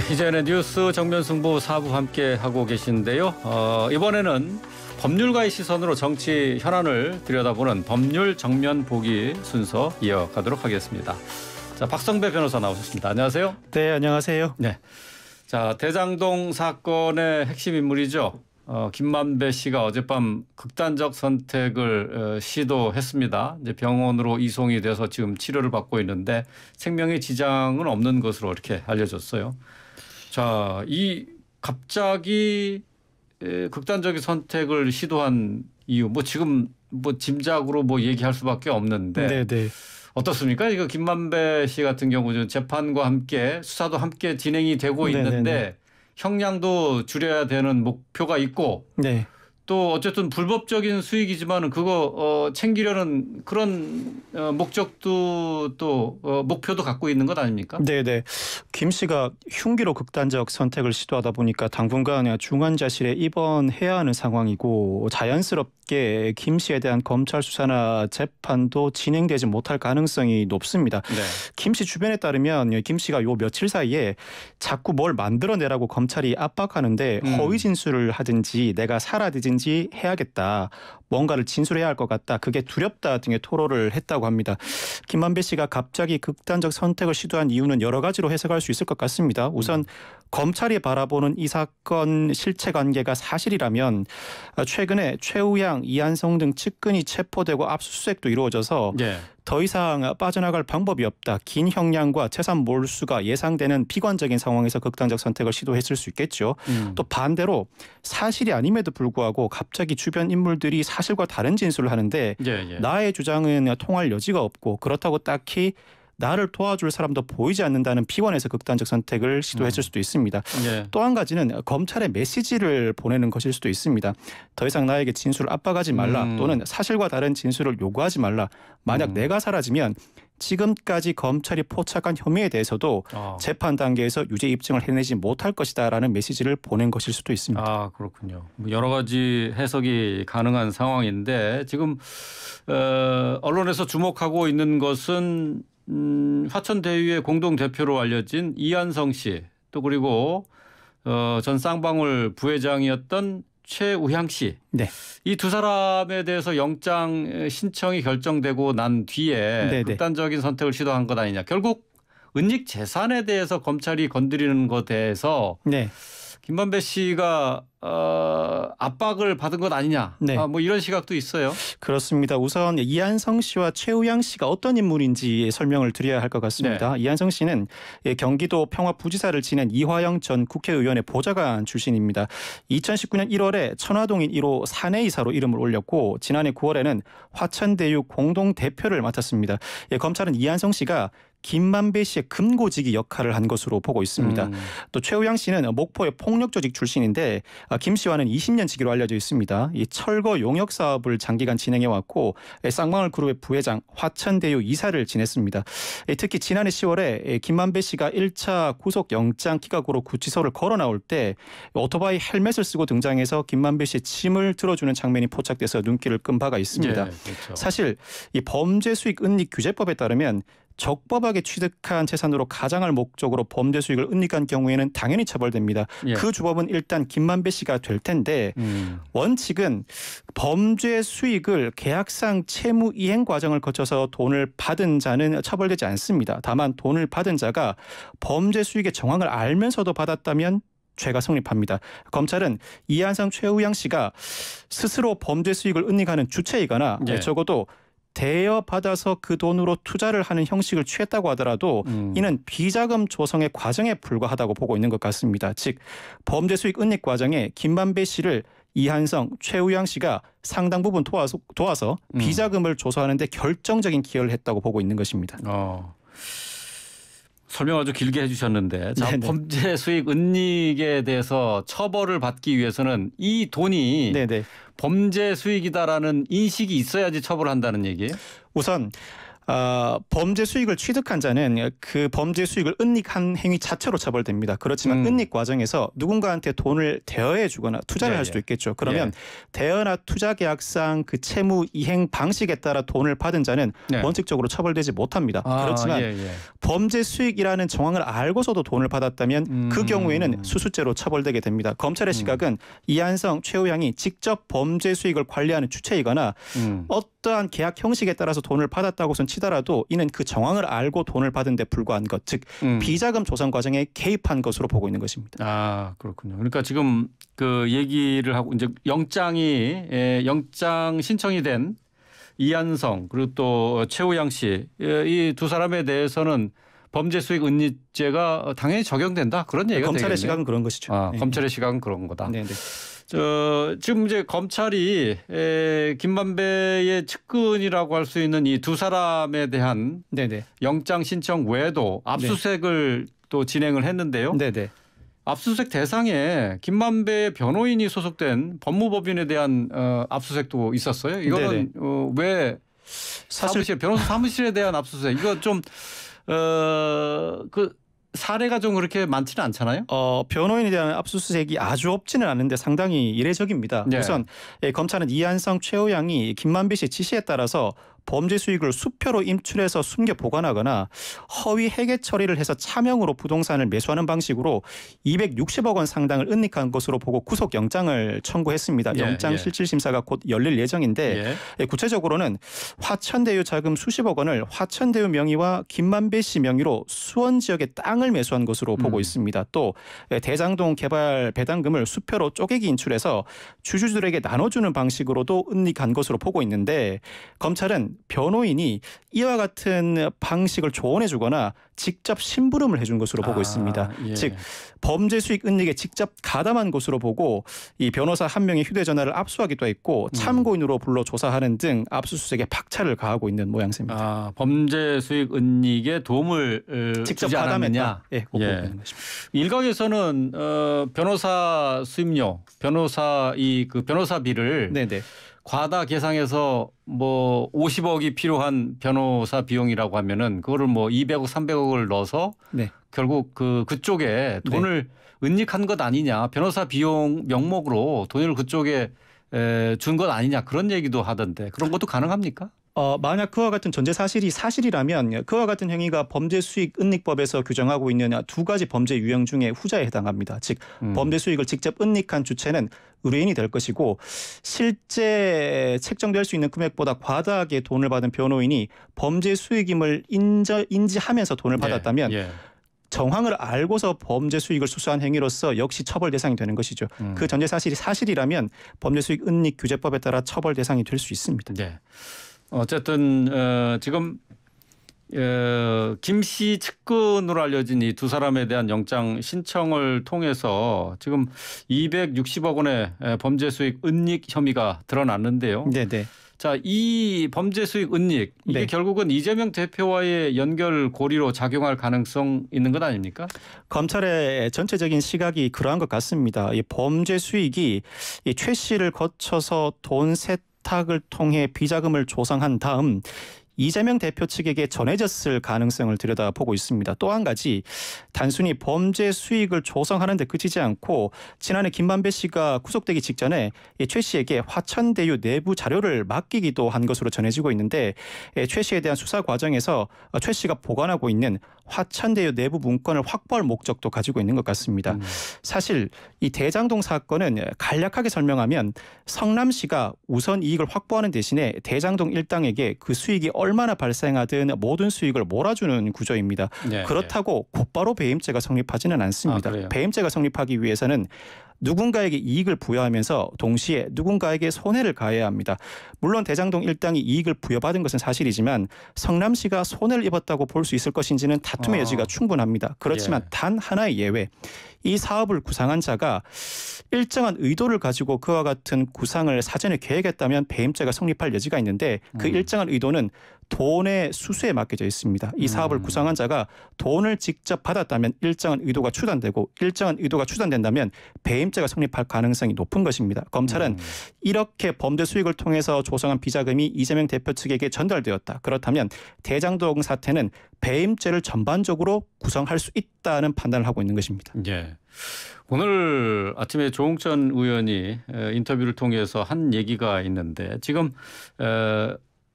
이제는 뉴스 정면승부 4부 함께 하고 계신데요. 이번에는 법률가의 시선으로 정치 현안을 들여다보는 법률 정면 보기 순서 이어가도록 하겠습니다. 자, 박성배 변호사 나오셨습니다. 안녕하세요. 네, 안녕하세요. 네. 자, 대장동 사건의 핵심 인물이죠. 김만배 씨가 어젯밤 극단적 선택을 시도했습니다. 이제 병원으로 이송이 돼서 지금 치료를 받고 있는데 생명에 지장은 없는 것으로 이렇게 알려졌어요. 자, 이 갑자기 극단적인 선택을 시도한 이유, 지금 짐작으로 얘기할 수밖에 없는데 네네. 어떻습니까? 이거 김만배 씨 같은 경우는 재판과 함께 수사도 함께 진행이 되고 있는데 네네네. 형량도 줄여야 되는 목표가 있고 네. 또 어쨌든 불법적인 수익이지만 그거 챙기려는 그런 목적도 또 목표도 갖고 있는 것 아닙니까? 네네. 김 씨가 흉기로 극단적 선택을 시도하다 보니까 당분간 중환자실에 입원해야 하는 상황이고 자연스럽게 김 씨에 대한 검찰 수사나 재판도 진행되지 못할 가능성이 높습니다. 네. 김 씨 주변에 따르면 김 씨가 요 며칠 사이에 자꾸 뭘 만들어내라고 검찰이 압박하는데 허위 진술을 하든지 내가 사라지든지 해야겠다. 뭔가를 진술해야 할 것 같다. 그게 두렵다 등의 토로를 했다고 합니다. 김만배 씨가 갑자기 극단적 선택을 시도한 이유는 여러 가지로 해석할 수 있을 것 같습니다. 우선 검찰이 바라보는 이 사건 실체관계가 사실이라면 최근에 최우양, 이한성 등 측근이 체포되고 압수수색도 이루어져서 네. 더 이상 빠져나갈 방법이 없다. 긴 형량과 재산 몰수가 예상되는 비관적인 상황에서 극단적 선택을 시도했을 수 있겠죠. 또 반대로 사실이 아님에도 불구하고 갑자기 주변 인물들이 사실과 다른 진술을 하는데 나의 주장은 통할 여지가 없고 그렇다고 딱히 나를 도와줄 사람도 보이지 않는다는 피곤해서 극단적 선택을 시도했을 수도 있습니다. 또 한 가지는 검찰에 메시지를 보내는 것일 수도 있습니다. 더 이상 나에게 진술을 압박하지 말라 또는 사실과 다른 진술을 요구하지 말라. 만약 내가 사라지면 지금까지 검찰이 포착한 혐의에 대해서도 재판 단계에서 유죄 입증을 해내지 못할 것이다라는 메시지를 보낸 것일 수도 있습니다. 아, 그렇군요. 여러 가지 해석이 가능한 상황인데 지금 언론에서 주목하고 있는 것은 화천대유의 공동대표로 알려진 이한성 씨 또 그리고 전 쌍방울 부회장이었던 최우향 씨. 네. 이 두 사람에 대해서 영장 신청이 결정되고 난 뒤에 네네. 극단적인 선택을 시도한 것 아니냐. 결국 은닉 재산에 대해서 검찰이 건드리는 것에 대해서 네. 김만배 씨가 압박을 받은 것 아니냐. 네. 이런 시각도 있어요. 그렇습니다. 우선 이한성 씨와 최우양 씨가 어떤 인물인지 설명을 드려야 할 것 같습니다. 네. 이한성 씨는 경기도 평화부지사를 지낸 이화영 전 국회의원의 보좌관 출신입니다. 2019년 1월에 천화동인 1호 사내이사로 이름을 올렸고 지난해 9월에는 화천대유 공동대표를 맡았습니다. 검찰은 이한성 씨가 김만배 씨의 금고지기 역할을 한 것으로 보고 있습니다. 또 최우양 씨는 목포의 폭력조직 출신인데 김 씨와는 20년 지기로 알려져 있습니다. 이 철거 용역 사업을 장기간 진행해왔고 쌍방울 그룹의 부회장, 화천대유 이사를 지냈습니다. 특히 지난해 10월에 김만배 씨가 1차 구속영장 기각으로 구치소를 걸어 나올 때 오토바이 헬멧을 쓰고 등장해서 김만배 씨의 짐을 들어주는 장면이 포착돼서 눈길을 끈 바가 있습니다. 네, 그렇죠. 사실 이 범죄수익 은닉 규제법에 따르면 적법하게 취득한 재산으로 가장할 목적으로 범죄 수익을 은닉한 경우에는 당연히 처벌됩니다. 그 주범은 일단 김만배 씨가 될 텐데 원칙은 범죄 수익을 계약상 채무 이행 과정을 거쳐서 돈을 받은 자는 처벌되지 않습니다. 다만 돈을 받은 자가 범죄 수익의 정황을 알면서도 받았다면 죄가 성립합니다. 검찰은 이한성, 최우양 씨가 스스로 범죄 수익을 은닉하는 주체이거나 적어도 대여받아서 그 돈으로 투자를 하는 형식을 취했다고 하더라도 이는 비자금 조성의 과정에 불과하다고 보고 있는 것 같습니다. 즉 범죄 수익 은닉 과정에 김만배 씨를 이한성, 최우양 씨가 상당 부분 도와서 비자금을 조성하는 데 결정적인 기여를 했다고 보고 있는 것입니다. 설명 아주 길게 해주셨는데 자, 범죄 수익 은닉에 대해서 처벌을 받기 위해서는 이 돈이 범죄 수익이다라는 인식이 있어야지 처벌한다는 얘기예요? 우선 범죄 수익을 취득한 자는 그 범죄 수익을 은닉한 행위 자체로 처벌됩니다. 그렇지만 은닉 과정에서 누군가한테 돈을 대여해 주거나 투자를 할 수도 있겠죠. 그러면 대여나 투자 계약상 그 채무 이행 방식에 따라 돈을 받은 자는 원칙적으로 처벌되지 못합니다. 그렇지만 범죄 수익이라는 정황을 알고서도 돈을 받았다면 그 경우에는 수수죄로 처벌되게 됩니다. 검찰의 시각은 이한성, 최우양이 직접 범죄 수익을 관리하는 주체이거나 어떠한 계약 형식에 따라서 돈을 받았다고선 치더라도 이는 그 정황을 알고 돈을 받은 데 불과한 것, 즉 비자금 조성 과정에 개입한 것으로 보고 있는 것입니다. 아, 그렇군요. 그러니까 지금 그 얘기를 하고 이제 영장 신청이 된 이한성 그리고 또 최우양 씨 이 두 사람에 대해서는 범죄 수익 은닉죄가 당연히 적용된다 그런 얘기가 검찰의 되겠네요. 시각은 그런 것이죠. 아, 네. 검찰의 시각은 그런 거다. 네, 네. 지금 이제 검찰이 김만배의 측근이라고 할 수 있는 이 두 사람에 대한 네, 네. 영장 신청 외에도 압수수색을 또 진행을 했는데요. 네, 네. 압수수색 대상에 김만배 변호인이 소속된 법무법인에 대한 압수수색도 있었어요. 이거는 왜 사무실 변호사 사무실에 대한 압수수색 이거 좀 그 사례가 좀 그렇게 많지는 않잖아요. 변호인에 대한 압수수색이 아주 없지는 않은데 상당히 이례적입니다. 네. 우선 검찰은 이한성, 최우양이 김만배 씨 지시에 따라서 범죄 수익을 수표로 인출해서 숨겨 보관하거나 허위 회계 처리를 해서 차명으로 부동산을 매수하는 방식으로 260억 원 상당을 은닉한 것으로 보고 구속영장을 청구했습니다. 영장 실질 심사가 곧 열릴 예정인데 구체적으로는 화천대유 자금 수십억 원을 화천대유 명의와 김만배 씨 명의로 수원 지역에 땅을 매수한 것으로 보고 있습니다. 또 대장동 개발 배당금을 수표로 쪼개기 인출해서 주주들에게 나눠주는 방식으로도 은닉한 것으로 보고 있는데 검찰은 변호인이 이와 같은 방식을 조언해 주거나 직접 심부름을 해준 것으로 보고 있습니다. 즉 범죄 수익 은닉에 직접 가담한 것으로 보고 이 변호사 한 명의 휴대전화를 압수하기도 했고 참고인으로 불러 조사하는 등 압수수색에 박차를 가하고 있는 모양새입니다. 아, 범죄 수익 은닉에 도움을 직접 주지 않았느냐. 가담했다. 예, 보는 것입니다. 일각에서는 변호사 수임료, 그 변호사비를 네네. 과다 계상해서 뭐 50억이 필요한 변호사 비용이라고 하면은 그거를 뭐 200억, 300억을 넣어서 결국 그쪽에 돈을 은닉한 것 아니냐, 변호사 비용 명목으로 돈을 그쪽에 준 것 아니냐 그런 얘기도 하던데 그런 것도 가능합니까? 만약 그와 같은 전제 사실이 사실이라면 그와 같은 행위가 범죄 수익 은닉법에서 규정하고 있는 두 가지 범죄 유형 중에 후자에 해당합니다. 즉 범죄 수익을 직접 은닉한 주체는 의뢰인이 될 것이고 실제 책정될 수 있는 금액보다 과다하게 돈을 받은 변호인이 범죄 수익임을 인지하면서 돈을 받았다면 정황을 알고서 범죄 수익을 수수한 행위로서 역시 처벌 대상이 되는 것이죠. 그 전제 사실이 사실이라면 범죄 수익 은닉 규제법에 따라 처벌 대상이 될 수 있습니다. 네. 어쨌든 지금 김 씨 측근으로 알려진 이 두 사람에 대한 영장 신청을 통해서 지금 260억 원의 범죄 수익 은닉 혐의가 드러났는데요. 네네. 자, 이 범죄 수익 은닉 이게 결국은 이재명 대표와의 연결 고리로 작용할 가능성 있는 것 아닙니까? 검찰의 전체적인 시각이 그러한 것 같습니다. 이 범죄 수익이 이 최 씨를 거쳐서 돈 세탁을 통해 비자금을 조성한 다음 이재명 대표 측에게 전해졌을 가능성을 들여다보고 있습니다. 또 한 가지 단순히 범죄 수익을 조성하는 데 그치지 않고 지난해 김만배 씨가 구속되기 직전에 최 씨에게 화천대유 내부 자료를 맡기기도 한 것으로 전해지고 있는데 최 씨에 대한 수사 과정에서 최 씨가 보관하고 있는 화천대유 내부 문건을 확보할 목적도 가지고 있는 것 같습니다. 사실 이 대장동 사건은 간략하게 설명하면 성남시가 우선 이익을 확보하는 대신에 대장동 일당에게 그 수익이 얼마나 발생하든 모든 수익을 몰아주는 구조입니다. 그렇다고 곧바로 배임죄가 성립하지는 않습니다. 배임죄가 성립하기 위해서는 누군가에게 이익을 부여하면서 동시에 누군가에게 손해를 가해야 합니다. 물론 대장동 일당이 이익을 부여받은 것은 사실이지만 성남시가 손해를 입었다고 볼 수 있을 것인지는 다툼의 여지가 충분합니다. 그렇지만 단 하나의 예외. 이 사업을 구상한 자가 일정한 의도를 가지고 그와 같은 구상을 사전에 계획했다면 배임죄가 성립할 여지가 있는데 그 일정한 의도는 돈의 수수에 맡겨져 있습니다. 이 사업을 구상한 자가 돈을 직접 받았다면 일정한 의도가 추단되고 일정한 의도가 추단된다면 배임죄가 성립할 가능성이 높은 것입니다. 검찰은 이렇게 범죄 수익을 통해서 조성한 비자금이 이재명 대표 측에게 전달되었다. 그렇다면 대장동 사태는 배임죄를 전반적으로 구성할 수 있다는 판단을 하고 있는 것입니다. 예. 오늘 아침에 조홍천 의원이 인터뷰를 통해서 한 얘기가 있는데 지금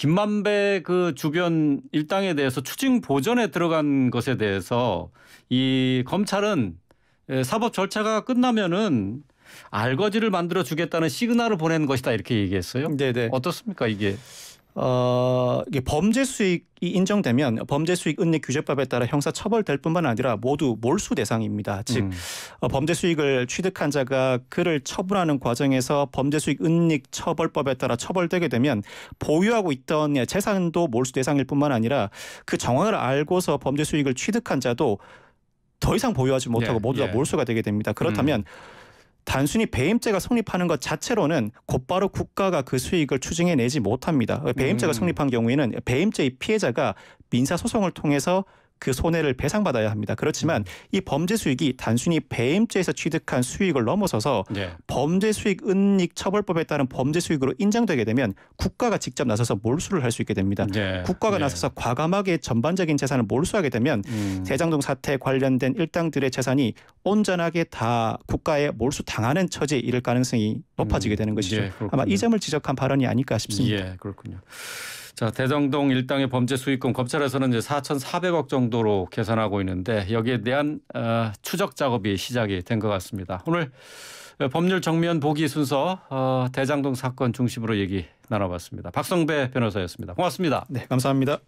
김만배 그 주변 일당에 대해서 추징 보전에 들어간 것에 대해서 이 검찰은 사법 절차가 끝나면은 알거지를 만들어 주겠다는 시그널을 보내는 것이다 이렇게 얘기했어요. 네네. 어떻습니까 이게? 이게 범죄 수익이 인정되면 범죄 수익 은닉 규제법에 따라 형사 처벌될 뿐만 아니라 모두 몰수 대상입니다. 즉 범죄 수익을 취득한 자가 그를 처분하는 과정에서 범죄 수익 은닉 처벌법에 따라 처벌되게 되면 보유하고 있던 재산도 몰수 대상일 뿐만 아니라 그 정황을 알고서 범죄 수익을 취득한 자도 더 이상 보유하지 못하고 모두 다 몰수가 되게 됩니다. 그렇다면 단순히 배임죄가 성립하는 것 자체로는 곧바로 국가가 그 수익을 추징해내지 못합니다. 배임죄가 성립한 경우에는 배임죄의 피해자가 민사소송을 통해서 그 손해를 배상받아야 합니다. 그렇지만 이 범죄 수익이 단순히 배임죄에서 취득한 수익을 넘어서서 범죄 수익 은닉 처벌법에 따른 범죄 수익으로 인정되게 되면 국가가 직접 나서서 몰수를 할 수 있게 됩니다. 국가가 나서서 과감하게 전반적인 재산을 몰수하게 되면 대장동 사태 관련된 일당들의 재산이 온전하게 다 국가에 몰수당하는 처지에 이를 가능성이 높아지게 되는 것이죠. 아마 이 점을 지적한 발언이 아닐까 싶습니다. 예, 그렇군요. 자, 대장동 일당의 범죄 수익금 검찰에서는 이제 4,400억 정도로 계산하고 있는데 여기에 대한 추적 작업이 시작이 된 것 같습니다. 오늘 법률 정면 보기 순서 대장동 사건 중심으로 얘기 나눠봤습니다. 박성배 변호사였습니다. 고맙습니다. 네, 감사합니다.